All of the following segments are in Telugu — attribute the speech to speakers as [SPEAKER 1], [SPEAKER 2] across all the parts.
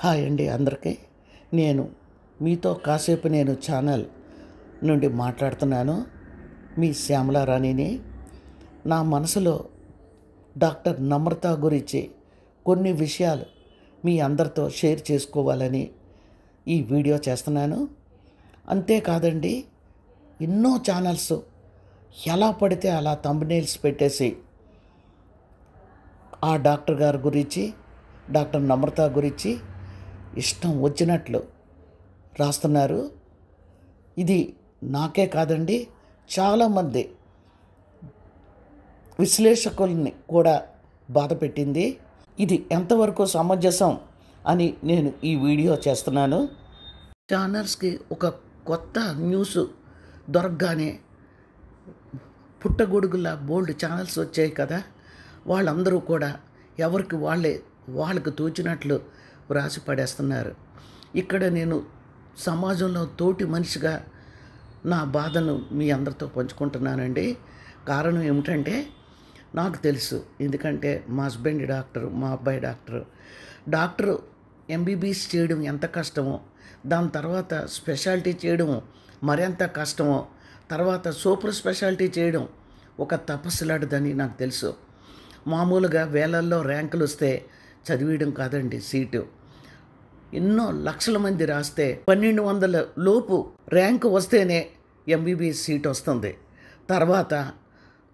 [SPEAKER 1] హాయ్ అండి అందరికీ. నేను మీతో కాసేపు ఛానల్ నుండి మాట్లాడుతున్నాను. మీ శ్యామలారాణిని. నా మనసులో డాక్టర్ నమ్రత గురించి కొన్ని విషయాలు మీ అందరితో షేర్ చేసుకోవాలని ఈ వీడియో చేస్తున్నాను. అంతేకాదండి, ఎన్నో ఛానల్స్ ఎలా పడితే అలా థంబ్నెయిల్స్ పెట్టేసి ఆ డాక్టర్ గారి గురించి, డాక్టర్ నమ్రత గురించి ఇష్టం వచ్చినట్లు రాస్తున్నారు. ఇది నాకే కాదండి, చాలామంది విశ్లేషకుల్ని కూడా బాధ పెట్టింది. ఇది ఎంతవరకు సమంజసం అని నేను ఈ వీడియో చేస్తున్నాను. ఛానల్స్కి ఒక కొత్త న్యూస్ దొరకగానే పుట్టగొడుగులా బోల్డ్ ఛానల్స్ వచ్చాయి కదా, వాళ్ళందరూ కూడా ఎవరికి వాళ్ళకు తోచినట్లు వ్రాసి పడేస్తున్నారు. ఇక్కడ నేను సమాజంలో తోటి మనిషిగా నా బాధను మీ అందరితో పంచుకుంటున్నానండి. కారణం ఏమిటంటే, నాకు తెలుసు, ఎందుకంటే మా హస్బెండ్ డాక్టరు, మా అబ్బాయి డాక్టరు ఎంబీబీఎస్ చేయడం ఎంత కష్టమో, దాని తర్వాత స్పెషాలిటీ చేయడం మరింత కష్టమో, తర్వాత సూపర్ స్పెషాలిటీ చేయడం ఒక తపస్సులాంటిదని నాకు తెలుసు. మామూలుగా వేలల్లో ర్యాంకులు వస్తే చదివేయడం కాదండి సీటు. ఎన్నో లక్షల మంది రాస్తే 1200 లోపు ర్యాంకు వస్తేనే ఎంబీబీఎస్ సీట్ వస్తుంది. తర్వాత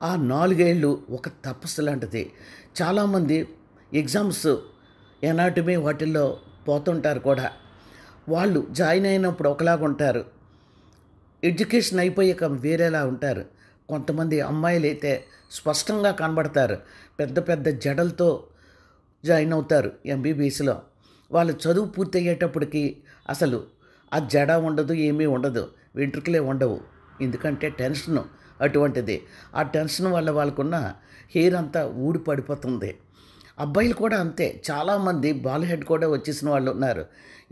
[SPEAKER 1] ఆ 4 ఏళ్ళు ఒక తపస్సు లాంటిది. చాలామంది ఎగ్జామ్స్ ఎనాటమీ వాటిల్లో పోతుంటారు కూడా. వాళ్ళు జాయిన్ అయినప్పుడు ఒకలాగా ఉంటారు, ఎడ్యుకేషన్ అయిపోయాక వేరేలా ఉంటారు. కొంతమంది అమ్మాయిలు అయితే స్పష్టంగా కనబడతారు, పెద్ద పెద్ద జడలతో జాయిన్ అవుతారు ఎంబీబీఎస్లో. వాళ్ళు చదువు పూర్తయ్యేటప్పటికి అసలు ఆ జడ ఉండదు, ఏమీ ఉండదు, వెంట్రుకలే ఉండవు. ఎందుకంటే టెన్షన్ అటువంటిది. ఆ టెన్షన్ వల్ల వాళ్ళకున్న హెయిర్ అంతా ఊడి పడిపోతుంది. అబ్బాయిలు కూడా అంతే, చాలామంది బాల్ హెడ్ కూడా వచ్చేసిన వాళ్ళు ఉన్నారు.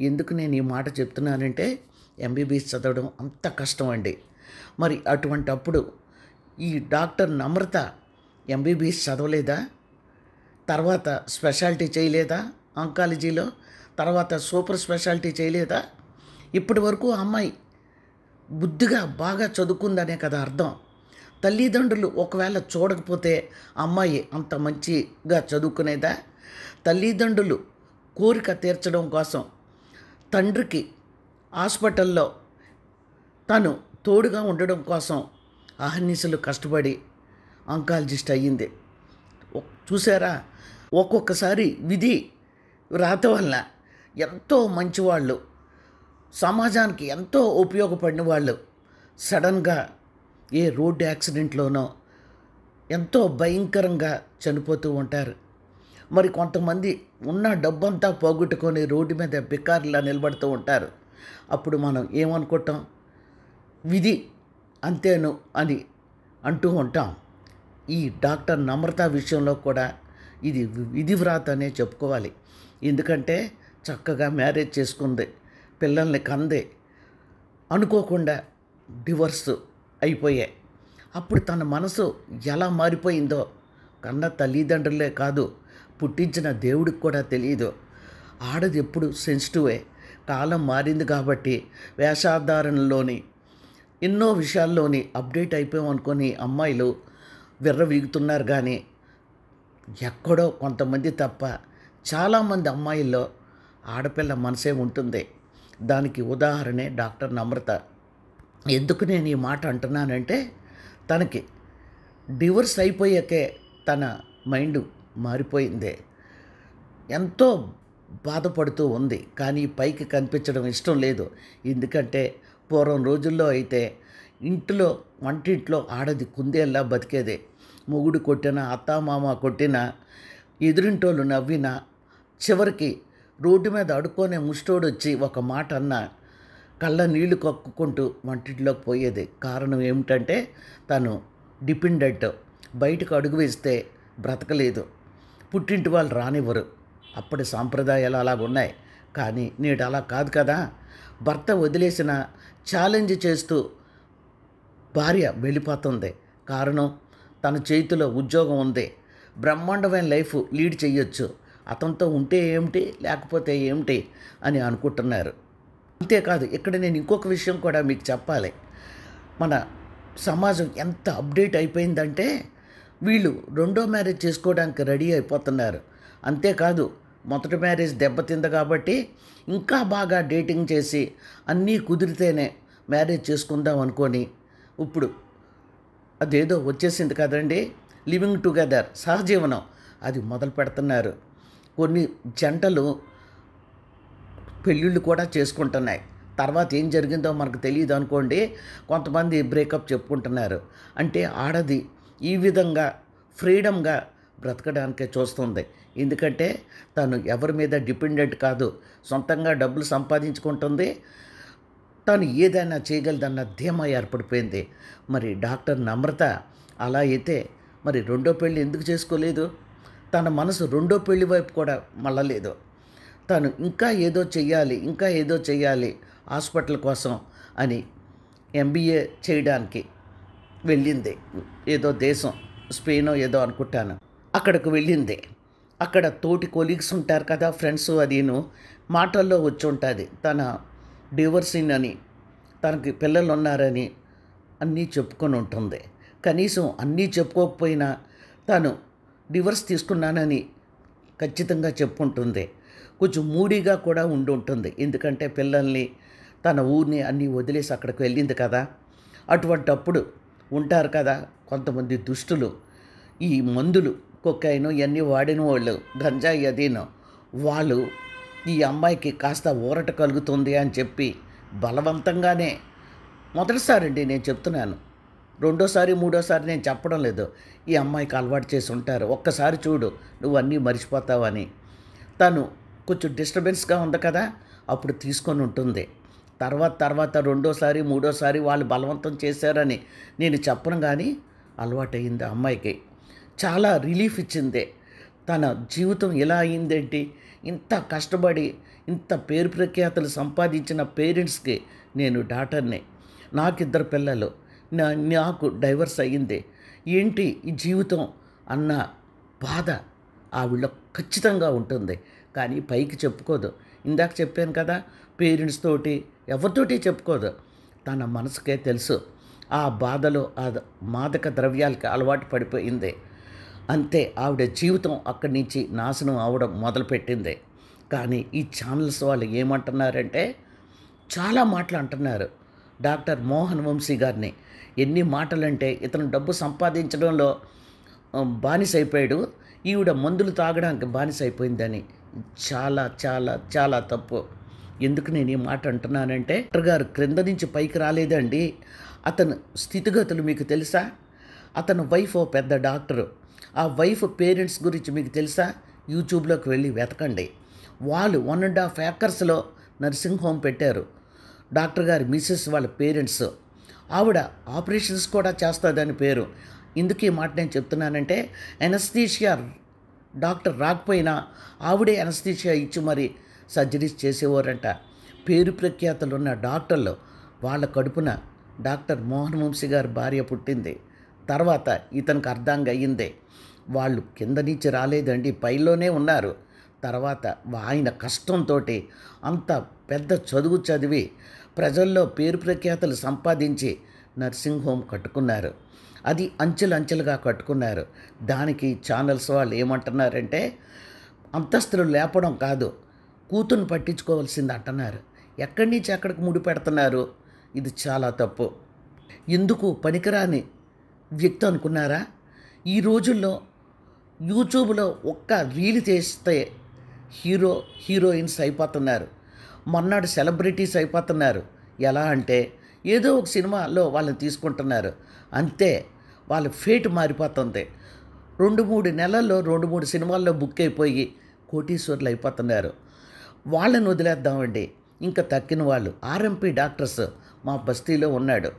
[SPEAKER 1] ఎందుకు నేను ఈ మాట చెప్తున్నానంటే, ఎంబీబీఎస్ చదవడం అంత కష్టం అండి. మరి అటువంటప్పుడు ఈ డాక్టర్ నమ్రత ఎంబీబీఎస్ చదవలేదా, తర్వాత స్పెషాలిటీ చేయలేదా ఆంకాలజీలో, తర్వాత సూపర్ స్పెషాలిటీ చేయలేదా? ఇప్పటి వరకు అమ్మాయి బుద్ధిగా బాగా చదువుకుందనే కదా అర్థం. తల్లిదండ్రులు ఒకవేళ చూడకపోతే అమ్మాయి అంత మంచిగా చదువుకునేదా? తల్లిదండ్రులు కోరిక తీర్చడం కోసం తండ్రికి హాస్పిటల్లో తను తోడుగా ఉండడం కోసం అహర్నిశలు కష్టపడి ఆంకాలజిస్ట్ అయ్యింది. చూసారా, ఒక్కొక్కసారి విధి రాత వల్ల ఎంతో మంచివాళ్ళు, సమాజానికి ఎంతో ఉపయోగపడిన వాళ్ళు సడన్గా ఏ రోడ్డు యాక్సిడెంట్లోనో ఎంతో భయంకరంగా చనిపోతూ ఉంటారు. మరి కొంతమంది ఉన్న డబ్బంతా పోగొట్టుకొని రోడ్డు మీద బికారిలా నిలబడుతూ ఉంటారు. అప్పుడు మనం ఏమనుకుంటాం, విధి అంతేను అని అంటూ ఉంటాం. ఈ డాక్టర్ నమ్రత విషయంలో కూడా ఇది విధివ్రాత అనే చెప్పుకోవాలి. ఎందుకంటే చక్కగా మ్యారేజ్ చేసుకుంది, పిల్లల్ని కంది, అనుకోకుండా డివోర్స్ అయిపోయాయి. అప్పుడు తన మనసు ఎలా మారిపోయిందో కన్న తల్లిదండ్రులే కాదు, పుట్టించిన దేవుడికి కూడా తెలియదు. ఆడది ఎప్పుడు సెన్సిటివే. కాలం మారింది కాబట్టి వేషధారణలోని ఎన్నో విషయాల్లోని అప్డేట్ అయిపోయాం అనుకొని అమ్మాయిలు విర్రవీగుతున్నారు. కానీ ఎక్కడో కొంతమంది తప్ప చాలామంది అమ్మాయిల్లో ఆడపిల్ల మనసే ఉంటుంది. దానికి ఉదాహరణే డాక్టర్ నమ్రత. ఎందుకు నేను ఈ మాట అంటున్నానంటే, తనకి డివోర్స్ అయిపోయాకే తన మైండ్ మారిపోయింది. ఎంతో బాధపడుతూ ఉంది, కానీ పైకి కనిపించడం ఇష్టం లేదు. ఎందుకంటే పూర్వం రోజుల్లో అయితే ఇంట్లో వంటింట్లో ఆడది కుందేలా బతికేదే. మొగుడు కొట్టినా, అత్తామామ కొట్టినా, ఎదురింటోళ్ళు నవ్వినా, చివరికి రోడ్డు మీద అడుక్కొనే ముష్టోడు వచ్చి ఒక మాట అన్నా కళ్ళ నీళ్లు కక్కుకుంటూ వంటింట్లోకి పోయేది. కారణం ఏమిటంటే, తను డిపెండెంట్, బయటకు అడుగు వేస్తే బ్రతకలేదు, పుట్టింటి వాళ్ళు రానివ్వరు. అప్పటి సాంప్రదాయాలు అలాగున్నాయి. కానీ నేడు అలా కాదు కదా. భర్త వదిలేసిన ఛాలెంజ్ చేస్తూ భార్య వెళ్ళిపోతుంది. కారణం, తన చేతిలో ఉద్యోగం ఉంది, బ్రహ్మాండమైన లైఫ్ లీడ్ చేయొచ్చు. అతనితో ఉంటే ఏమిటి, లేకపోతే ఏమిటి అని అనుకుంటున్నారు. అంతేకాదు ఇక్కడ నేను ఇంకొక విషయం కూడా మీకు చెప్పాలి. మన సమాజం ఎంత అప్డేట్ అయిపోయిందంటే వీళ్ళు రెండో మ్యారేజ్ చేసుకోవడానికి రెడీ అయిపోతున్నారు. అంతేకాదు మొదటి మ్యారేజ్ దెబ్బతింది కాబట్టి ఇంకా బాగా డేటింగ్ చేసి అన్నీ కుదిరితేనే మ్యారేజ్ చేసుకుందాం అనుకొని ఇప్పుడు అదేదో వచ్చేసింది కదండి, లివింగ్ టుగెదర్, సహజీవనం, అది మొదలు పెడుతున్నారు. కొన్ని జంటలు పెళ్ళిళ్ళు కూడా చేసుకుంటున్నాయి. తర్వాత ఏం జరిగిందో మనకు తెలియదు అనుకోండి. కొంతమంది బ్రేకప్ చెప్పుకుంటున్నారు. అంటే ఆడది ఈ విధంగా ఫ్రీడమ్గా బ్రతకడానికే చూస్తుంది. ఎందుకంటే తను ఎవరి మీద డిపెండెంట్ కాదు, సొంతంగా డబ్బులు సంపాదించుకుంటుంది, తను ఏదైనా చేయగలదన్న ధీమా ఏర్పడిపోయింది. మరి డాక్టర్ నమ్రత అలా అయితే మరి రెండో పెళ్ళి ఎందుకు చేసుకోలేదు? తన మనసు రెండో పెళ్లి వైపు కూడా మళ్ళలేదు. తను ఇంకా ఏదో చెయ్యాలి హాస్పిటల్ కోసం అని ఎంబీఏ చేయడానికి వెళ్ళింది. ఏదో దేశం, స్పెయినో ఏదో అనుకుంటాను, అక్కడికి వెళ్ళింది. అక్కడ తోటి కొలీగ్స్ ఉంటారు కదా, ఫ్రెండ్స్, అదిను మాటల్లో వచ్చి ఉంటుంది తన డివోర్సింగ్ అని, తనకి పిల్లలు ఉన్నారని అన్నీ చెప్పుకొని ఉంటుంది. కనీసం అన్నీ చెప్పుకోకపోయినా తను డివోర్స్ తీసుకున్నానని ఖచ్చితంగా చెప్పుకుంటుంది. కొంచెం మూడీగా కూడా ఉండి ఉంటుంది. ఎందుకంటే పిల్లల్ని, తన ఊరిని అన్నీ వదిలేసి అక్కడికి వెళ్ళింది కదా. అటువంటప్పుడు ఉంటారు కదా కొంతమంది దుష్టులు, ఈ మందులు, కొకైను ఇవన్నీ వాడిన వాళ్ళు, గంజాయి అదీను, వాళ్ళు ఈ అమ్మాయికి కాస్త ఊరట కలుగుతుంది అని చెప్పి బలవంతంగానే, మొదటిసారండి నేను చెప్తున్నాను, రెండోసారి మూడోసారి నేను చెప్పడం లేదు, ఈ అమ్మాయికి అలవాటు చేసి ఉంటారు, ఒక్కసారి చూడు నువ్వు అన్నీ మర్చిపోతావని. తను కొంచెం డిస్టర్బెన్స్గా ఉంది కదా, అప్పుడు తీసుకొని ఉంటుంది. తర్వాత రెండోసారి మూడోసారి వాళ్ళు బలవంతం చేశారని నేను చెప్పను, కానీ అలవాటయింది అమ్మాయికి. చాలా రిలీఫ్ ఇచ్చింది. తన జీవితం ఇలా అయిందేంటి, ఇంత కష్టపడి ఇంత పేరు ప్రఖ్యాతలు సంపాదించిన పేరెంట్స్కి నేను డాటర్ని, నాకిద్దరు పిల్లలు, నాకు డైవర్స్ అయ్యింది, ఏంటి ఈ జీవితం అన్న బాధ ఆవిడలో ఖచ్చితంగా ఉంటుంది. కానీ పైకి చెప్పుకోదు. ఇందాక చెప్పాను కదా, పేరెంట్స్ తోటి ఎవరితోటి చెప్పుకోదు. తన మనసుకే తెలుసు. ఆ బాధలో ఆ మాదక ద్రవ్యాలకి అలవాటు పడిపోయింది. అంతే, ఆవిడ జీవితం అక్కడి నుంచి నాశనం అవడం మొదలుపెట్టింది. కానీ ఈ ఛానల్స్ వాళ్ళు ఏమంటున్నారంటే చాలా మాటలు అంటున్నారు. డాక్టర్ మోహన్ వంశీ గారిని ఎన్ని మాటలంటే, ఇతను డబ్బు సంపాదించడంలో బానిస అయిపోయాడు, ఈవిడ మందులు తాగడానికి బానిస అయిపోయిందని. చాలా చాలా చాలా తప్పు. ఎందుకు నేను ఈ మాట అంటున్నానంటే, డాక్టర్ గారు క్రింద నుంచి పైకి రాలేదండి. అతను స్థితిగతులు మీకు తెలుసా? అతను వైఫ్ ఓ పెద్ద డాక్టరు. ఆ వైఫ్ పేరెంట్స్ గురించి మీకు తెలుసా? యూట్యూబ్లోకి వెళ్ళి వెతకండి. వాళ్ళు 1.5 acres నర్సింగ్ హోమ్ పెట్టారు. డాక్టర్ గారి మిస్సెస్ వాళ్ళ పేరెంట్స్. ఆవిడ ఆపరేషన్స్ కూడా చేస్తుందని పేరు. ఎందుకు ఈ మాట నేను చెప్తున్నానంటే, ఎనస్థీషియా డాక్టర్ రాకపోయినా ఆవిడే ఎనస్థీషియా ఇచ్చి మరి సర్జరీస్ చేసేవారంట. పేరు ప్రఖ్యాతలు ఉన్న డాక్టర్లు వాళ్ళ కడుపున డాక్టర్ మోహన్ వంశీ గారి భార్య పుట్టింది. తర్వాత ఇతనికి అర్థంగా అయ్యింది, వాళ్ళు కింద నుంచి రాలేదండి, పైలోనే ఉన్నారు. తర్వాత ఆయన కష్టంతో అంత పెద్ద చదువు చదివి ప్రజల్లో పేరు ప్రఖ్యాతలు సంపాదించి నర్సింగ్ హోమ్ కట్టుకున్నారు. అది అంచెలుగా కట్టుకున్నారు. దానికి ఛానల్స్ వాళ్ళు ఏమంటున్నారంటే, అంతస్తులు లేపడం కాదు, కూతుర్ని పట్టించుకోవాల్సింది అంటున్నారు. ఎక్కడి నుంచి ఎక్కడికి ముడి పెడుతున్నారు? ఇది చాలా తప్పు. ఎందుకు పనికిరాని వ్యక్తి అనుకున్నారా? ఈ రోజుల్లో యూట్యూబ్లో ఒక్క రీల్ చేస్తే హీరోయిన్స్ అయిపోతున్నారు, మొన్నటి సెలబ్రిటీస్ అయిపోతున్నారు. ఎలా అంటే ఏదో ఒక సినిమాలో వాళ్ళని తీసుకుంటున్నారు, అంతే, వాళ్ళ ఫేట్ మారిపోతుంది. 2-3 నెలల్లో 2-3 సినిమాల్లో బుక్ అయిపోయి కోటీశ్వర్లు అయిపోతున్నారు. వాళ్ళని వదిలేద్దామండి. ఇంకా తక్కిన వాళ్ళు ఆర్ఎంపీ డాక్టర్స్ మా బస్తీలో ఉన్నాడు.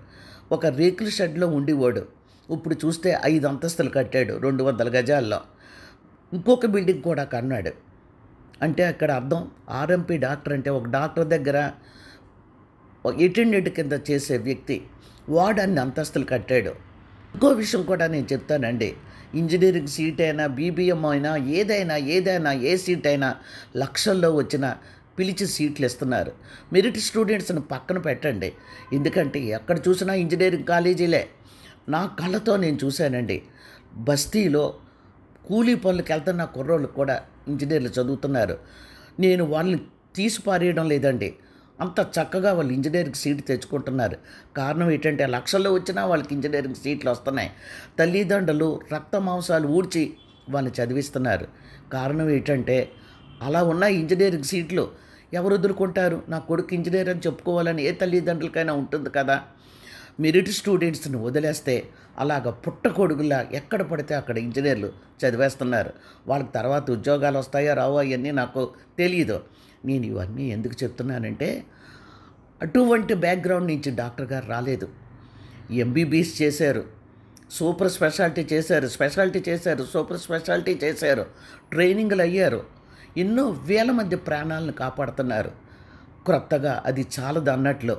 [SPEAKER 1] ఒక రేకుల షెడ్లో ఉండేవాడు. ఇప్పుడు చూస్తే 5 అంతస్తులు కట్టాడు 200 గజాల్లో. ఇంకొక బిల్డింగ్ కూడా కన్నాడు. అంటే అక్కడ అర్థం, ఆర్ఎంపీ డాక్టర్ అంటే ఒక డాక్టర్ దగ్గర అటెండెంట్ కింద చేసే వ్యక్తి, వాడు అన్ని అంతస్తులు కట్టాడు. ఇంకో విషయం కూడా నేను చెప్తానండి. ఇంజనీరింగ్ సీట్ అయినా, బీబీఎం అయినా, ఏదైనా ఏ సీట్ అయినా లక్షల్లో వచ్చిన పిలిచి సీట్లు ఇస్తున్నారు. మెరిట్ స్టూడెంట్స్ని పక్కన పెట్టండి. ఎందుకంటే ఎక్కడ చూసినా ఇంజనీరింగ్ కాలేజీలే. నా కళ్ళతో నేను చూశానండి. బస్తీలో కూలీ పనులకు వెళ్తున్న కుర్రోళ్ళు కూడా ఇంజనీర్లు చదువుతున్నారు. నేను వాళ్ళని తీసి పారేయడం లేదండి. అంత చక్కగా వాళ్ళు ఇంజనీరింగ్ సీట్ తెచ్చుకుంటున్నారు. కారణం ఏంటంటే లక్షల్లో వచ్చినా వాళ్ళకి ఇంజనీరింగ్ సీట్లు వస్తున్నాయి. తల్లిదండ్రులు రక్త మాంసాలు ఊడ్చి వాళ్ళని చదివిస్తున్నారు. కారణం ఏంటంటే అలా ఉన్న ఇంజనీరింగ్ సీట్లు ఎవరు వదులుకుంటారు? నా కొడుకు ఇంజనీర్ అని చెప్పుకోవాలని ఏ తల్లిదండ్రులకైనా ఉంటుంది కదా. మెరిట్ స్టూడెంట్స్ని వదిలేస్తే అలాగ పుట్టకొడుగులా ఎక్కడ పడితే అక్కడ ఇంజనీర్లు చదివేస్తున్నారు. వాళ్ళకి తర్వాత ఉద్యోగాలు వస్తాయో రావో అవన్నీ నాకు తెలియదు. నేను ఇవన్నీ ఎందుకు చెప్తున్నానంటే అటువంటి బ్యాక్గ్రౌండ్ నుంచి డాక్టర్ గారు రాలేదు. ఎంబీబీఎస్ చేశారు, సూపర్ స్పెషాలిటీ చేశారు, సూపర్ స్పెషాలిటీ చేశారు, ట్రైనింగ్లు అయ్యారు, ఎన్నో వేల మంది ప్రాణాలను కాపాడుతున్నారు. క్రొత్తగా అది చాలదు అన్నట్లు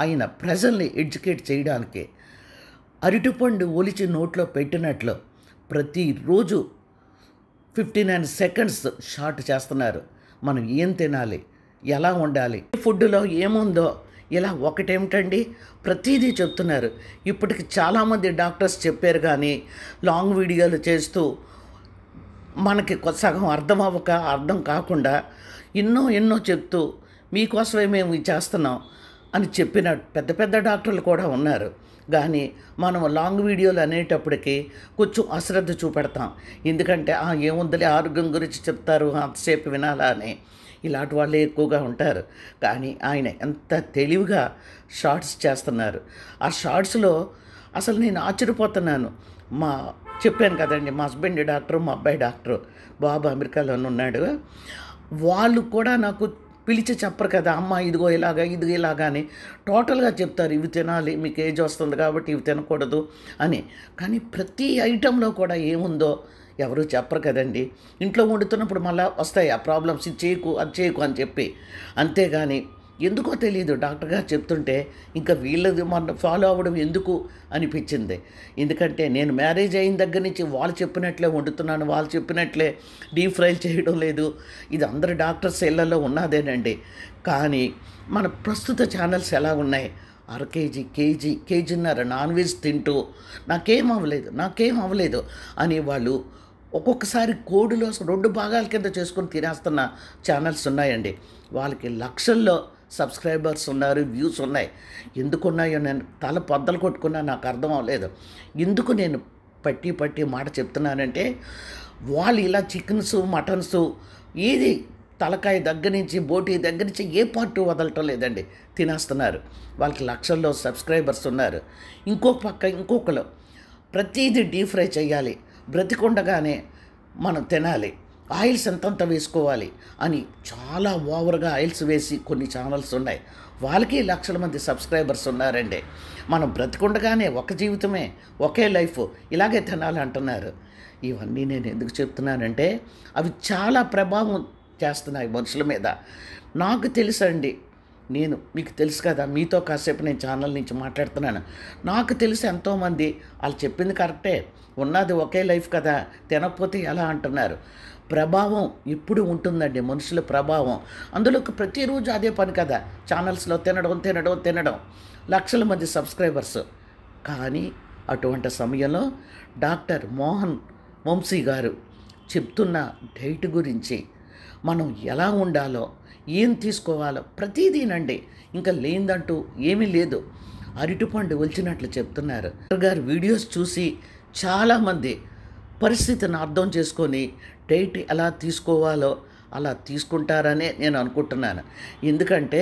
[SPEAKER 1] ఆయన ప్రజల్ని ఎడ్యుకేట్ చేయడానికి అరటిపండు ఒలిచి నోట్లో పెట్టినట్లు ప్రతిరోజు 59 సెకండ్స్ షార్ట్ చేస్తున్నారు. మనం ఏం తినాలి, ఎలా ఉండాలి, ఫుడ్లో ఏముందో ఇలా ఒకటేమిటండి ప్రతిదీ చెప్తున్నారు. ఇప్పటికి చాలామంది డాక్టర్స్ చెప్పారు కానీ లాంగ్ వీడియోలు చేస్తూ మనకి సగం అర్థం కాకుండా ఎన్నో చెప్తూ మీకోసమే మేము ఇది చేస్తున్నాం అని చెప్పిన పెద్ద పెద్ద డాక్టర్లు కూడా ఉన్నారు. కానీ మనం లాంగ్ వీడియోలు అనేటప్పటికీ కొంచెం అశ్రద్ధ చూపెడతాం. ఎందుకంటే ఏముందిలే ఆరోగ్యం గురించి చెప్తారు అంతసేపు వినాలా అని ఇలాంటి వాళ్ళే ఎక్కువగా ఉంటారు. కానీ ఆయన ఎంత తెలివిగా షార్ట్స్ చేస్తున్నారు. ఆ షార్ట్స్లో అసలు నేను ఆశ్చర్యపోతున్నాను. చెప్పాను కదండి, మా హస్బెండ్ డాక్టరు, మా అబ్బాయి డాక్టరు, బాబు అమెరికాలోనే ఉన్నాడు. వాళ్ళు కూడా నాకు పిలిచి చెప్పరు కదా, అమ్మ ఇదిగో ఇలాగా అని టోటల్గా చెప్తారు. ఇవి తినాలి, మీకు ఏజ్ వస్తుంది కాబట్టి ఇవి తినకూడదు అని. కానీ ప్రతి ఐటెంలో కూడా ఏముందో ఎవరు చెప్పరు కదండి. ఇంట్లో వండుతున్నప్పుడు మళ్ళీ వస్తాయి ఆ ప్రాబ్లమ్స్, ఇది చేయకు అది చేయకు అని చెప్పి. అంతేగాని ఎందుకో తెలియదు డాక్టర్ గారు చెప్తుంటే ఇంకా వీళ్ళది మన ఫాలో అవ్వడం ఎందుకు అనిపించింది. ఎందుకంటే నేను మ్యారేజ్ అయిన దగ్గర నుంచి వాళ్ళు చెప్పినట్లే వండుతున్నాను, వాళ్ళు చెప్పినట్లే డీప్ ఫ్రై చేయడం లేదు. ఇది అందరు డాక్టర్స్ ఇళ్లలో ఉన్నదేనండి. కానీ మన ప్రస్తుత ఛానల్స్ ఎలా ఉన్నాయి, అర కేజీన్నర నాన్ వెజ్ తింటూ నాకేం అవ్వలేదు అని వాళ్ళు ఒక్కొక్కసారి కోడిలో 2 భాగాల కింద చేసుకొని తినేస్తున్న ఛానల్స్ ఉన్నాయండి. వాళ్ళకి లక్షల్లో సబ్స్క్రైబర్స్ ఉన్నారు, వ్యూస్ ఉన్నాయి. ఎందుకున్నాయో నేను తల పొద్దలు కొట్టుకున్నా నాకు అర్థం అవ్వలేదు. ఎందుకు నేను పట్టి మాట చెప్తున్నానంటే వాళ్ళు ఇలా చికెన్స్ మటన్స్ ఏది తలకాయ దగ్గర నుంచి బోటీ దగ్గర నుంచి ఏ పార్ట్ వదలటం లేదండి, తినేస్తున్నారు. వాళ్ళకి లక్షల్లో సబ్స్క్రైబర్స్ ఉన్నారు. ఇంకొకరు ప్రతిదీ డీప్ ఫ్రై చేయాలి, బ్రతికుండగానే మనం తినాలి, ఆయిల్స్ ఎంతంత వేసుకోవాలి అని చాలా ఓవర్గా ఆయిల్స్ వేసి కొన్ని ఛానల్స్ ఉన్నాయి. వాళ్ళకి లక్షల మంది సబ్స్క్రైబర్స్ ఉన్నారండి. మనం బ్రతికుండగానే ఒక జీవితమే, ఒకే లైఫ్, ఇలాగే తినాలి అంటున్నారు. ఇవన్నీ నేను ఎందుకు చెప్తున్నానంటే అవి చాలా ప్రభావం చేస్తున్నాయి మనుషుల మీద. నాకు తెలుసండి, మీకు తెలుసు కదా, మీతో కాసేపు నేను ఛానల్ నుంచి మాట్లాడుతున్నాను. నాకు తెలిసి ఎంతోమంది వాళ్ళు చెప్పింది కరెక్టే, ఉన్నది ఒకే లైఫ్ కదా, తినకపోతే ఎలా అంటున్నారు. ప్రభావం ఎప్పుడు ఉంటుందండి, మనుషుల ప్రభావం. అందులోకి ప్రతిరోజు అదే పని కదా, ఛానల్స్లో తినడం, లక్షల మంది సబ్స్క్రైబర్స్. కానీ అటువంటి సమయంలో డాక్టర్ మోహన్ వంశీ గారు చెప్తున్న డైట్ గురించి, మనం ఎలా ఉండాలో, ఏం తీసుకోవాలో ప్రతిదీనండి, ఇంకా లేదంటూ ఏమీ లేదు. అరటిపండు ఒలిచినట్లు చెప్తున్నారు. డాక్టర్ గారు వీడియోస్ చూసి చాలామంది పరిస్థితిని అర్థం చేసుకొని డైట్ ఎలా తీసుకోవాలో అలా తీసుకుంటారనే నేను అనుకుంటున్నాను. ఎందుకంటే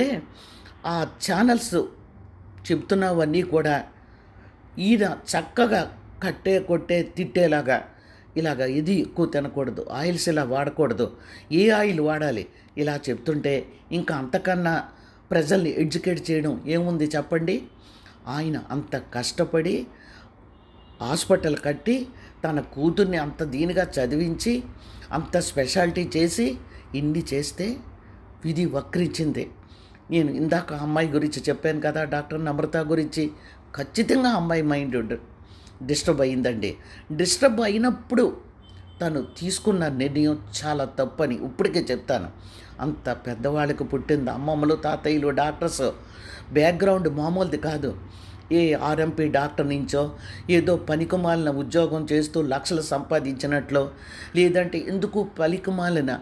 [SPEAKER 1] ఆ ఛానల్స్ చెప్తున్నవన్నీ కూడా ఈయన చక్కగా కొట్టే తిట్టేలాగా ఇది ఎక్కువ తినకూడదు, ఆయిల్స్ ఇలా వాడకూడదు, ఏ ఆయిల్ వాడాలి ఇలా చెప్తుంటే ఇంకా అంతకన్నా ప్రజల్ని ఎడ్యుకేట్ చేయడం ఏముంది చెప్పండి. ఆయన అంత కష్టపడి హాస్పిటల్ కట్టి తన కూతుర్ని అంత దీనిగా చదివించి అంత స్పెషాలిటీ చేసి ఇన్ని చేస్తే విధి వక్రించింది. నేను ఇందాక అమ్మాయి గురించి చెప్పాను కదా, డాక్టర్ నమ్రత గురించి. ఖచ్చితంగా అమ్మాయి మైండ్ డిస్టర్బ్ అయిందండి. డిస్టర్బ్ అయినప్పుడు తను తీసుకున్న నిర్ణయం చాలా తప్పని ఇప్పటికే చెప్తాను. అంత పెద్దవాళ్ళకి పుట్టింది, అమ్మమ్మలు, తాతయ్యలు, డాక్టర్స్. బ్యాక్గ్రౌండ్ మామూలుది కాదు. ఏ ఆర్ఎంపీ డాక్టర్ నుంచో ఏదో పనికిమాలిన ఉద్యోగం చేస్తూ లక్షలు సంపాదించినట్లో, లేదంటే ఎందుకు పనికిమాలిన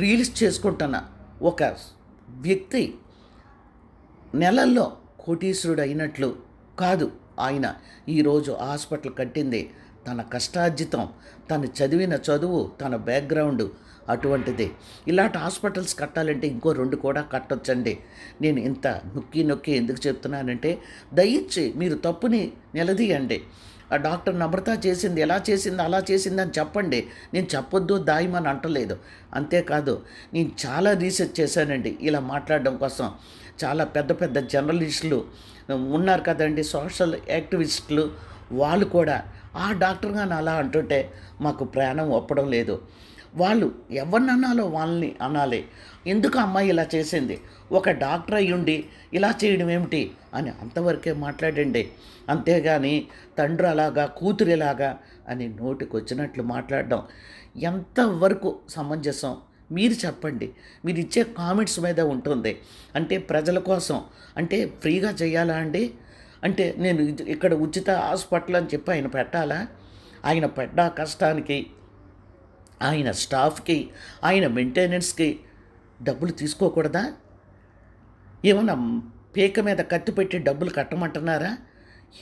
[SPEAKER 1] రీల్స్ చేసుకుంటున్న ఒక వ్యక్తి నెలల్లో కోటీశ్వరుడు అయినట్లు కాదు. ఆయన ఈరోజు హాస్పిటల్ కట్టింది తన కష్టార్జితం, తను చదివిన చదువు, తన బ్యాక్గ్రౌండ్ అటువంటిది. ఇలాంటి హాస్పిటల్స్ కట్టాలంటే ఇంకో 2 కూడా కట్టొచ్చండి. నేను ఇంత నొక్కి ఎందుకు చెప్తున్నానంటే, దయచేసి మీరు తప్పుని నిలదీయండి. ఆ డాక్టర్ నమ్రత చేసింది, ఎలా చేసింది, అలా చేసింది అని చెప్పండి. నేను చెప్పొద్దు, దాయమని అంటలేదు. అంతేకాదు, నేను చాలా రీసెర్చ్ చేశానండి ఇలా మాట్లాడడం కోసం. చాలా పెద్ద పెద్ద జర్నలిస్టులు ఉన్నారు కదండి, సోషల్ యాక్టివిస్టులు, వాళ్ళు కూడా ఆ డాక్టర్ గాని అలా అంటుంటే మాకు ప్రాణం ఒప్పడం లేదు. వాళ్ళు ఎవరిని అనాలో వాళ్ళని అనాలి. ఎందుకు అమ్మాయి ఇలా చేసింది, ఒక డాక్టర్ అయ్యుండి ఇలా చేయడం ఏమిటి అని అంతవరకే మాట్లాడండి. అంతేగాని తండ్రి అలాగా, కూతురు ఎలాగా అని నోటికి వచ్చినట్లు మాట్లాడడం ఎంతవరకు సమంజసం మీరు చెప్పండి. మీరు ఇచ్చే కామెంట్స్ మీద ఉంటుంది. అంటే ప్రజల కోసం, అంటే ఫ్రీగా చేయాలా అండి? అంటే నేను ఇక్కడ ఉచిత హాస్పిటల్ అని చెప్పి ఆయన పెట్టాలా? ఆయన పడ్డ కష్టానికి, ఆయన స్టాఫ్కి, ఆయన మెయింటెనెన్స్కి డబ్బులు తీసుకోకూడదా? ఏమన్నా పీక మీద కత్తి పెట్టి డబ్బులు కట్టమంటున్నారా?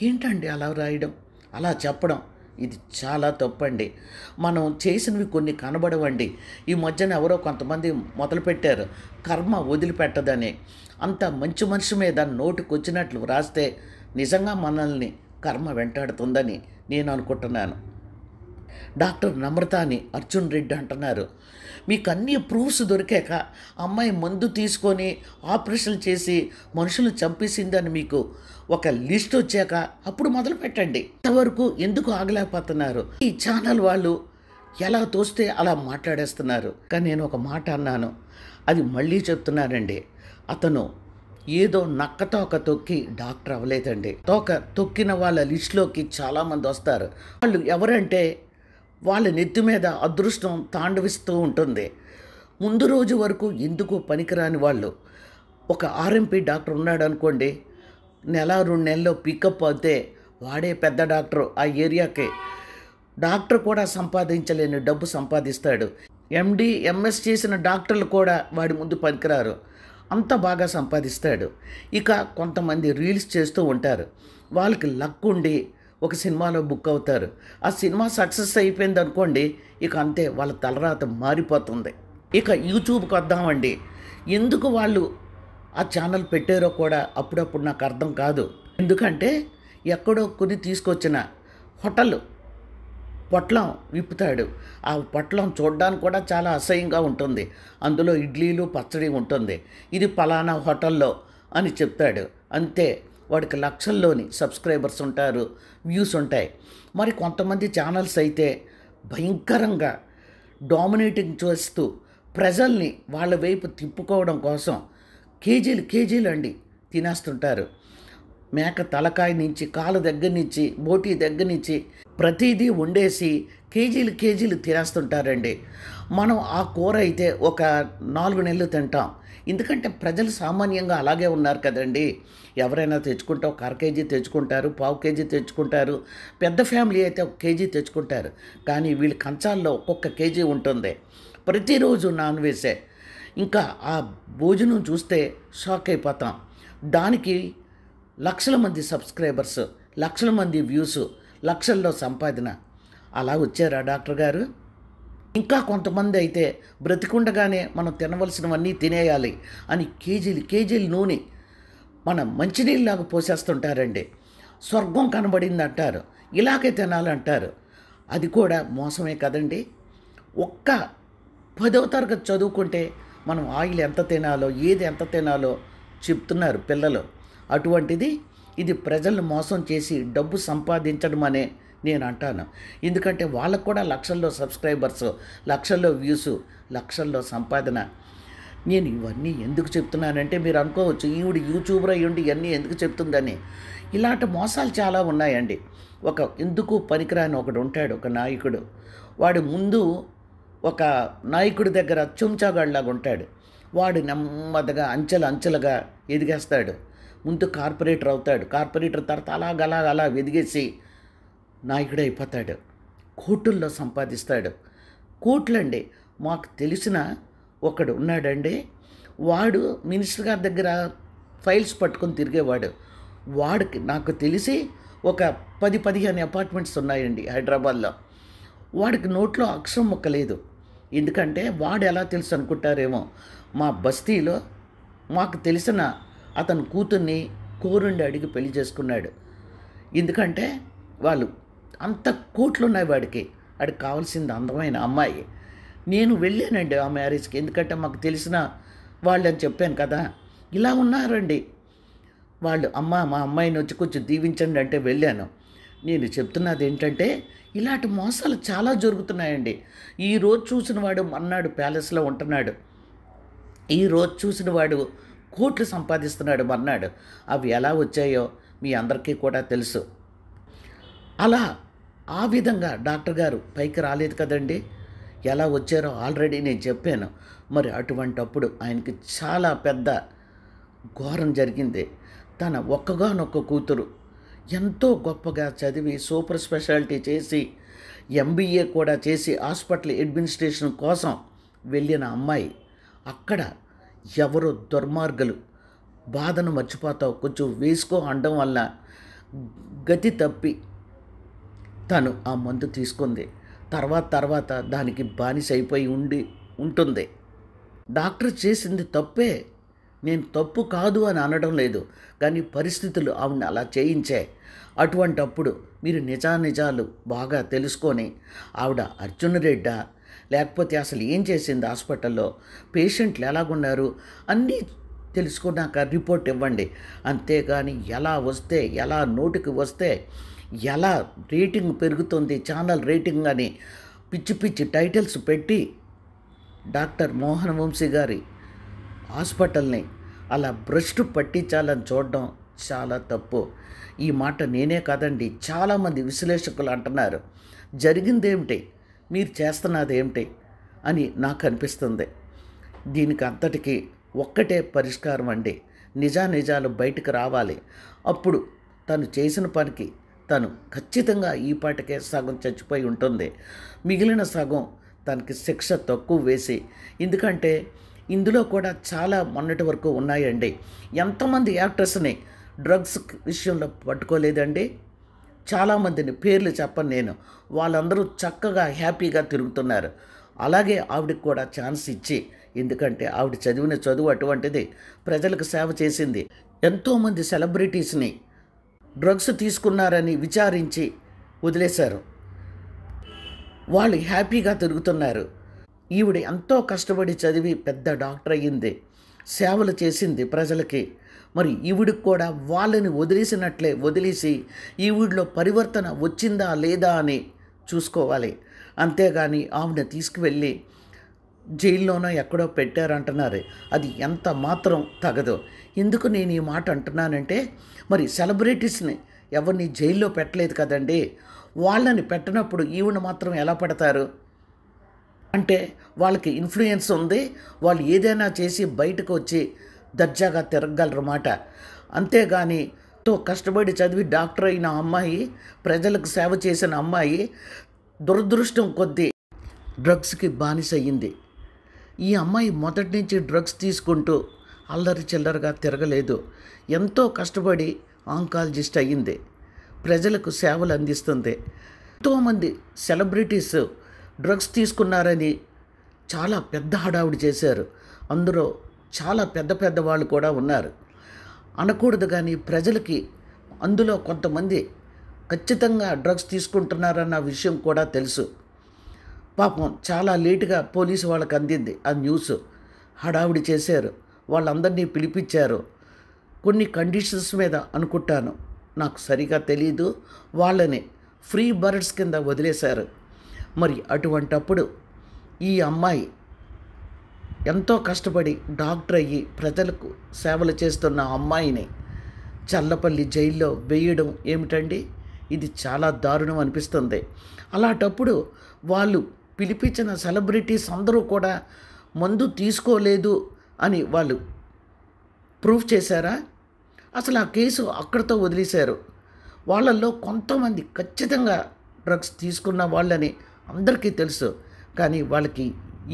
[SPEAKER 1] ఏంటండి అలా రాయడం, అలా చెప్పడం? ఇది చాలా తప్పండి. మనం చేసినవి కొన్ని కనబడవండి. ఈ మధ్యన ఎవరో కొంతమంది మొదలుపెట్టారు కర్మ వదిలిపెట్టదని. అంత మంచి మనిషి మీద నోటికొచ్చినట్లు రాస్తే నిజంగా మనల్ని కర్మ వెంటాడుతుందని నేను అనుకుంటున్నాను. డాక్టర్ నమ్రత అని అర్జున్ రెడ్డి అంటున్నారు. మీకు అన్ని ప్రూఫ్స్ దొరికాక అమ్మాయి మందు తీసుకొని ఆపరేషన్ చేసి మనుషులు చంపేసిందని మీకు ఒక లిస్ట్ వచ్చాక అప్పుడు మొదలు పెట్టండి. ఇంతవరకు ఎందుకు ఆగలేకపోతున్నారు? ఈ ఛానల్ వాళ్ళు ఎలా తోస్తే అలా మాట్లాడేస్తున్నారు. కానీ నేను ఒక మాట అన్నాను, అది మళ్ళీ చెప్తున్నానండి. అతను ఏదో నక్కతోక తొక్కి డాక్టర్ అవ్వలేదండి. తోక తొక్కిన వాళ్ళ లిస్టులోకి చాలామంది వస్తారు. వాళ్ళు ఎవరంటే వాళ్ళ నెత్తి మీద అదృష్టం తాండవిస్తూ ఉంటుంది. ముందు రోజు వరకు ఎందుకు పనికిరాని వాళ్ళు. ఒక ఆర్ఎంపీ డాక్టర్ ఉన్నాడు అనుకోండి, 1-2 నెలల్లో పికప్ అవుతే వాడే పెద్ద డాక్టర్ ఆ ఏరియాకే. డాక్టర్ కూడా సంపాదించలేని డబ్బు సంపాదిస్తాడు. ఎండి ఎంఎస్ చేసిన డాక్టర్లు కూడా వాడి ముందు పనికిరారు, అంత బాగా సంపాదిస్తాడు. ఇక కొంతమంది రీల్స్ చేస్తూ ఉంటారు. వాళ్ళకి లక్ ఉండి ఒక సినిమాలో బుక్ అవుతారు. ఆ సినిమా సక్సెస్ అయిపోయింది అనుకోండి, ఇక అంతే, వాళ్ళ తలరాత మారిపోతుంది. ఇక యూట్యూబ్కి వద్దామండి. ఎందుకు వాళ్ళు ఆ ఛానల్ పెట్టారో కూడా అప్పుడప్పుడు నాకు అర్థం కాదు. ఎందుకంటే ఎక్కడో కొని తీసుకొచ్చిన హోటల్ పొట్లం విప్పుతాడు. ఆ పొట్లం చూడడానికి కూడా చాలా అసహ్యంగా ఉంటుంది. అందులో ఇడ్లీలు, పచ్చడి ఉంటుంది. ఇది పలానా హోటల్లో అని చెప్తాడు. అంతే, వాడికి లక్షల్లోని సబ్స్క్రైబర్స్ ఉంటారు, వ్యూస్ ఉంటాయి. మరి కొంతమంది ఛానల్స్ అయితే భయంకరంగా డామినేటింగ్ చేస్తూ ప్రజల్ని వాళ్ళ వైపు తిప్పుకోవడం కోసం కేజీలు అండి తినేస్తుంటారు. మేక తలకాయ నుంచి, కాలు దగ్గర నుంచి, బోటీ దగ్గర నుంచి ప్రతిదీ వండేసి కేజీలు తినేస్తుంటారండి. మనం ఆ కూర అయితే ఒక 4 నెలలు తింటాం. ఎందుకంటే ప్రజలు సామాన్యంగా అలాగే ఉన్నారు కదండి. ఎవరైనా తెచ్చుకుంటే ఒక 1/2 కేజీ తెచ్చుకుంటారు, 1/4 కేజీ తెచ్చుకుంటారు. పెద్ద ఫ్యామిలీ అయితే 1 కేజీ తెచ్చుకుంటారు. కానీ వీళ్ళ కంచాల్లో ఒక్కొక్క కేజీ ఉంటుంది. ప్రతిరోజు నాన్ వెజే. ఇంకా ఆ భోజనం చూస్తే షాక్ అయిపోతాం. దానికి లక్షల మంది సబ్స్క్రైబర్స్, లక్షల మంది వ్యూస్, లక్షల్లో సంపాదన. అలా వచ్చారా డాక్టర్ గారు? ఇంకా కొంతమంది అయితే బ్రతికుండగానే మనం తినవలసినవన్నీ తినేయాలి అని కేజీలు నూనె మన మంచినీళ్ళలాగా పోసేస్తుంటారండి. స్వర్గం కనబడింది అంటారు, ఇలాగే తినాలంటారు. అది కూడా మోసమే కదండి. ఒక్క 10వ తరగతి చదువుకుంటే మనం ఆయిల్ ఎంత తినాలో, ఏది ఎంత తినాలో చెప్తున్నారు పిల్లలు. అటువంటిది ఇది ప్రజలను మోసం చేసి డబ్బు సంపాదించడం అనే నేను అంటాను. ఎందుకంటే వాళ్ళకు కూడా లక్షల్లో సబ్స్క్రైబర్స్, లక్షల్లో వ్యూస్, లక్షల్లో సంపాదన. నేను ఇవన్నీ ఎందుకు చెప్తున్నానంటే మీరు అనుకోవచ్చు ఈవిడ యూట్యూబర్ అయ్యుండి ఇవన్నీ ఎందుకు చెప్తుందని. ఇలాంటి మోసాలు చాలా ఉన్నాయండి. ఒక ఎందుకు పనికిరాని ఒకడు ఉంటాడు, ఒక నాయకుడు. వాడు ముందు ఒక నాయకుడి దగ్గర చెంచాగాడిలాగా ఉంటాడు. వాడు నెమ్మదిగా అంచెలుగా ఎదిగేస్తాడు. ముందు కార్పొరేటర్ అవుతాడు. కార్పొరేటర్ తర్వాత అలా ఎదిగేసి నాయకుడు అయిపోతాడు. కోట్లల్లో సంపాదిస్తాడు. కోట్లండి. మాకు తెలిసిన ఒకడు ఉన్నాడండి. వాడు మినిస్టర్ గారి దగ్గర ఫైల్స్ పట్టుకొని తిరిగేవాడు. వాడికి నాకు తెలిసి ఒక 10-15 అపార్ట్మెంట్స్ ఉన్నాయండి హైదరాబాద్లో. వాడికి నోట్లో అక్షరం ముక్క లేదు. ఎందుకంటే వాడు ఎలా తెలుసు అనుకుంటారేమో, మా బస్తీలో మాకు తెలిసిన అతని కూతుర్ని కోరుండి అడిగి పెళ్లి చేసుకున్నాడు. ఎందుకంటే వాళ్ళు అంత కోట్లు ఉన్నాయి వాడికి. వాడికి కావాల్సింది అందమైన అమ్మాయి. నేను వెళ్ళానండి ఆ మ్యారేజ్కి. ఎందుకంటే మాకు తెలిసిన వాళ్ళని చెప్పాను కదా. ఇలా ఉన్నారండి వాళ్ళు. మా అమ్మాయిని వచ్చి కొంచెం దీవించండి అంటే వెళ్ళాను. నేను చెప్తున్నది ఏంటంటే ఇలాంటి మోసాలు చాలా జరుగుతున్నాయండి. ఈరోజు చూసిన వాడు మన్నాడు ప్యాలెస్లో ఉంటున్నాడు. ఈరోజు చూసిన వాడు కోట్లు సంపాదిస్తున్నాడు మన్నాడు. అవి ఎలా వచ్చాయో మీ అందరికీ కూడా తెలుసు. అలా ఆ విధంగా డాక్టర్ గారు పైకి రాలేదు కదండి. ఎలా వచ్చారో ఆల్రెడీ నేను చెప్పాను. మరి అటువంటప్పుడు ఆయనకి చాలా పెద్ద ఘోరం జరిగింది. తన ఒక్కగానొక్క కూతురు ఎంతో గొప్పగా చదివి సూపర్ స్పెషాలిటీ చేసి ఎంబీఏ కూడా చేసి హాస్పిటల్ అడ్మినిస్ట్రేషన్ కోసం వెళ్ళిన అమ్మాయి అక్కడ ఎవరో దుర్మార్గులు బాధను మర్చిపోతావు కొంచెం వేసుకో అనడం వల్ల గతి తప్పి తను ఆ మందు తీసుకుంది. తర్వాత దానికి బానిస అయిపోయి ఉంటుంది. డాక్టర్ చేసింది తప్పే, నేను తప్పు కాదు అని అనడం లేదు, కానీ పరిస్థితులు ఆవిడని అలా చేయించాయి. అటువంటప్పుడు మీరు నిజాలు బాగా తెలుసుకొని ఆవిడ అర్జున్ రెడ్డా లేకపోతే అసలు ఏం చేసింది హాస్పిటల్లో, పేషెంట్లు ఎలాగున్నారు అన్నీ తెలుసుకున్నాక రిపోర్ట్ ఇవ్వండి. అంతేగాని ఎలా నోటికి వస్తే ఎలా రేటింగ్ పెరుగుతుంది, ఛానల్ రేటింగ్ అని పిచ్చి టైటిల్స్ పెట్టి డాక్టర్ మోహన్ వంశీ గారి హాస్పిటల్ని అలా భ్రష్టు పట్టించాలని చూడడం చాలా తప్పు. ఈ మాట నేనే కాదండి, చాలామంది విశ్లేషకులు అంటున్నారు. జరిగిందేమిటి, మీరు చేస్తున్నది ఏమిటి అని నాకు అనిపిస్తుంది. దీనికి అంతటికీ ఒక్కటే పరిష్కారం అండి. నిజాలు బయటకు రావాలి. అప్పుడు తను చేసిన పనికి తను ఖచ్చితంగా ఈ పాటికే సగం చచ్చిపోయి ఉంటుంది. మిగిలిన సగం తనకి శిక్ష తక్కువ వేసి, ఎందుకంటే ఇందులో కూడా చాలా మొన్నటి వరకు ఉన్నాయండి. ఎంతమంది యాక్టర్స్ని డ్రగ్స్ విషయంలో పట్టుకోలేదండి. చాలామందిని పేర్లు చెప్పను నేను. వాళ్ళందరూ చక్కగా హ్యాపీగా తిరుగుతున్నారు. అలాగే ఆవిడకి కూడా ఛాన్స్ ఇచ్చి, ఎందుకంటే ఆవిడ చదివిన చదువు అటువంటిది, ప్రజలకు సేవ చేసింది. ఎంతోమంది సెలబ్రిటీస్ని డ్రగ్స్ తీసుకున్నారని విచారించి వదిలేశారు. వాళ్ళు హ్యాపీగా తిరుగుతున్నారు. ఈవిడ ఎంతో కష్టపడి చదివి పెద్ద డాక్టర్ అయ్యింది, సేవలు చేసింది ప్రజలకి. మరి ఈవిడికి కూడా వాళ్ళని వదిలేసి ఈవిడిలో పరివర్తన వచ్చిందా లేదా అని చూసుకోవాలి. అంతేగాని ఆవిడ తీసుకువెళ్ళి జైల్లోనో ఎక్కడో పెట్టారంటున్నారు. అది ఎంత మాత్రం తగదు. ఎందుకు నేను ఈ మాట అంటున్నానంటే, మరి సెలబ్రిటీస్ని ఎవరిని జైల్లో పెట్టలేదు కదండి. వాళ్ళని పెట్టినప్పుడు ఈవిడ మాత్రం ఎలా పెడతారు అంటే, వాళ్ళకి ఇన్ఫ్లుయెన్స్ ఉంది, వాళ్ళు ఏదైనా చేసి బయటకు వచ్చి దర్జాగా తిరగలరన్నమాట. అంతేగాని ఎంతో కష్టపడి చదివి డాక్టర్ అయిన అమ్మాయి, ప్రజలకు సేవ చేసిన అమ్మాయి దురదృష్టం కొద్దీ డ్రగ్స్కి బానిస అయ్యింది. ఈ అమ్మాయి మొదటి నుంచి డ్రగ్స్ తీసుకుంటూ అల్లరి చిల్లరగా తిరగలేదు. ఎంతో కష్టపడి ఆంకాలజిస్ట్ అయ్యింది, ప్రజలకు సేవలు అందిస్తుంది. ఎంతోమంది సెలబ్రిటీస్ డ్రగ్స్ తీసుకున్నారని చాలా పెద్ద హడావుడి చేశారు. అందులో చాలా పెద్ద వాళ్ళు కూడా ఉన్నారు. అనకూడదు కానీ ప్రజలకి అందులో కొంతమంది ఖచ్చితంగా డ్రగ్స్ తీసుకుంటున్నారన్న విషయం కూడా తెలుసు. పాపం చాలా లేటుగా పోలీసు వాళ్ళకి అందింది ఆ న్యూస్. హడావుడి చేశారు, వాళ్ళందరినీ పిలిపించారు. కొన్ని కండిషన్స్ మీద అనుకుంటాను, నాకు సరిగా తెలీదు, వాళ్ళని ఫ్రీ బర్డ్స్ కింద వదిలేశారు. మరి అటువంటప్పుడు ఈ అమ్మాయి ఎంతో కష్టపడి డాక్టర్ అయ్యి ప్రజలకు సేవలు చేస్తున్న అమ్మాయిని చల్లపల్లి జైల్లో వేయడం ఏమిటండి? ఇది చాలా దారుణం అనిపిస్తుంది. అలాంటప్పుడు వాళ్ళు పిలిపించిన సెలబ్రిటీస్ అందరూ కూడా మందు తీసుకోలేదు అని వాళ్ళు ప్రూఫ్ చేశారా? అసలు ఆ కేసు అక్కడితో వదిలేశారు. వాళ్ళల్లో కొంతమంది ఖచ్చితంగా డ్రగ్స్ తీసుకున్న వాళ్ళని అందరికీ తెలుసు. కానీ వాళ్ళకి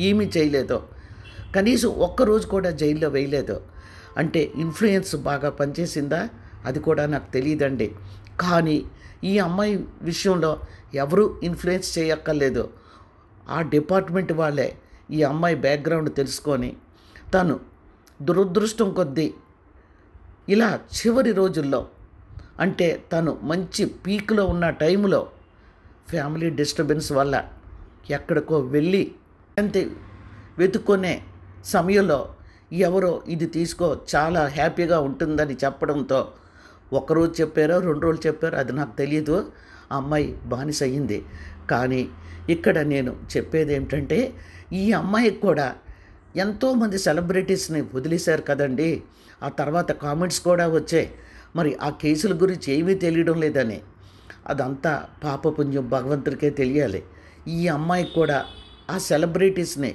[SPEAKER 1] ఏమీ చేయలేదు. కనీసం ఒక్కరోజు కూడా జైల్లో వేయలేదు. అంటే ఇన్ఫ్లుయెన్స్ బాగా పనిచేసిందా? అది కూడా నాకు తెలియదండి. కానీ ఈ అమ్మాయి విషయంలో ఎవరూ ఇన్ఫ్లుయెన్స్ చేయక్కర్లేదు. ఆ డిపార్ట్మెంట్ వాళ్ళే ఈ అమ్మాయి బ్యాక్గ్రౌండ్ తెలుసుకొని తను దురదృష్టం కొద్దీ ఇలా చివరి రోజుల్లో, అంటే తను మంచి పీక్లో ఉన్న టైంలో ఫ్యామిలీ డిస్టర్బెన్స్ వల్ల ఎక్కడికో వెళ్ళి అంతే వెతుక్కునే సమయంలో ఎవరో ఇది తీసుకో చాలా హ్యాపీగా ఉంటుందని చెప్పడంతో ఒకరోజు చెప్పారో 2 రోజులు చెప్పారో అది నాకు తెలియదు. ఆ అమ్మాయి బానిస అయ్యింది. కానీ ఇక్కడ నేను చెప్పేది ఏమిటంటే ఈ అమ్మాయికి కూడా ఎంతోమంది సెలబ్రిటీస్ని వదిలేశారు కదండి. ఆ తర్వాత కామెంట్స్ కూడా వచ్చాయి, మరి ఆ కేసుల గురించి ఏమీ తెలియడం లేదని. అదంతా పాపపుణ్యం భగవంతుడికే తెలియాలి. ఈ అమ్మాయికి కూడా ఆ సెలబ్రిటీస్ని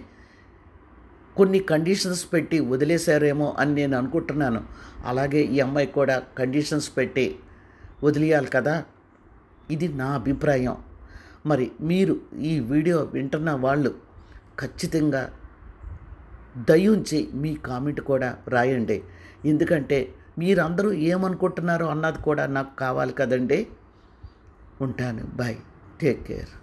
[SPEAKER 1] కొన్ని కండిషన్స్ పెట్టి వదిలేశారేమో అని నేను అనుకుంటున్నాను. అలాగే ఈ అమ్మాయి కూడా కండిషన్స్ పెట్టి వదిలేయాలి కదా. ఇది నా అభిప్రాయం. మరి మీరు ఈ వీడియో వింటున్న వాళ్ళు ఖచ్చితంగా దయించి మీ కామెంట్ కూడా రాయండి. ఎందుకంటే మీరందరూ ఏమనుకుంటున్నారో అన్నది కూడా నాకు కావాలి కదండి. ఉంటాను. బాయ్. Take care.